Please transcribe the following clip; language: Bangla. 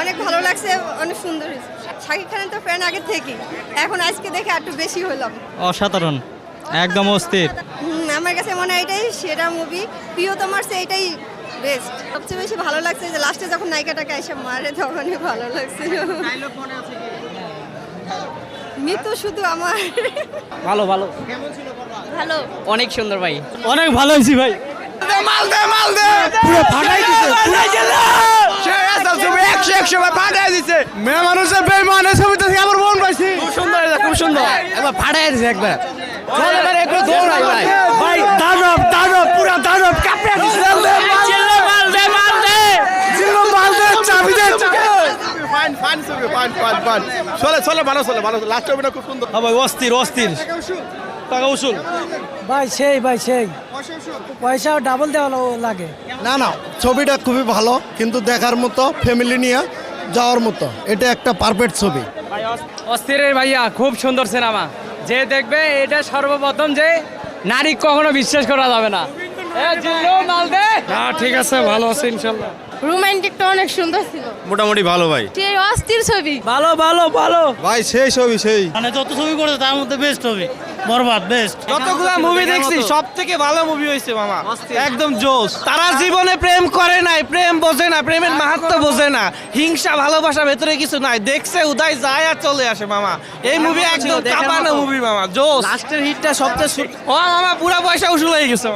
অনেক ভালো লাগছে, অনেক সুন্দর হয়েছে। শাকিব খানের তো ফ্যান আগে থেকে, এখন আজকে দেখে একটু বেশি হলাম। অসাধারণ, একদম অস্থির। আমার কাছে মনে হয় এটাই সেরা মুভি। প্রিয়তমার চেয়ে এটাই বেস্ট। সবচেয়ে বেশি ভালো লাগছে যে লাস্টে যখন নায়িকাটাকে এসে মারে তখনই ভালো লাগছে। মৃত্যু শুধু আমার। ভালো ভালো ভালো, অনেক সুন্দর ভাই। অনেক ভালো হয়েছি ভাই। পুরো ফাটাই দিছে, পুরো গেলা ছবি 100 ভাই ফাটাই দিছে। মেয়ে মানুষের বেঈমানের ছবিতে আমার মন পাইছি। খুব সুন্দর, খুব সুন্দর, একবার ফাটাই দিছে একবার। চল এবার একটু দৌড়াই ভাই। ভাই দানব দানব পুরো দানব কাঁপে দিছে। চিল্লা মাল দে মাল দে। জিল্লো মাল দে চাবি দে। ফাইন ফাইন ছবি ফাইন ফাইন ফাইন। চলে চলে ভালো চলে ভালো লাস্ট ছবিটা খুব সুন্দর। ভাই অস্থির অস্থির। টাকা উসুল ভাই সেই পয়সা ডাবল দেওয়া লাগে। না না, ছবিটা খুবই ভালো, কিন্তু দেখার মতো, ফ্যামিলি নিয়ে যাওয়ার মতো। এটা একটা পারফেক্ট ছবি। অস্থির ভাইয়া, খুব সুন্দর সিনেমা। যে দেখবে এটা সর্বপ্রথম যে নারী কখনো বিশ্বাস করা যাবে না। জিল্লো মাল দে। ঠিক আছে, ভালো আছে ইনশাল্লাহ। রোমান্টিকটা অনেক সুন্দর ছিল। মোটামুটি ভালো ভাই। সেই অস্থির ছবি। ভালো ভালো ভালো। ভাই সেই ছবি সেই। মানে যত ছবি করেছে তার মধ্যে বেস্ট হবে, বরবাদ বেস্ট। যতগুলা মুভি দেখছি সব থেকে ভালো মুভি হয়েছে মামা, একদম জোশ। তারা জীবনে প্রেম করে নাই, প্রেম বোঝে না, প্রেমের মাহাত্ম্য বোঝে না, হিংসা ভালোবাসা ভেতরে কিছু নাই, দেখছে উদয় যায় আর চলে আসে মামা। এই মুভি একদম কাঁপানো মুভি মামা, জোশ। লাস্টের হিটটা সবচেয়ে ও মামা পুরা পয়সা উসুল হয়ে গেছে।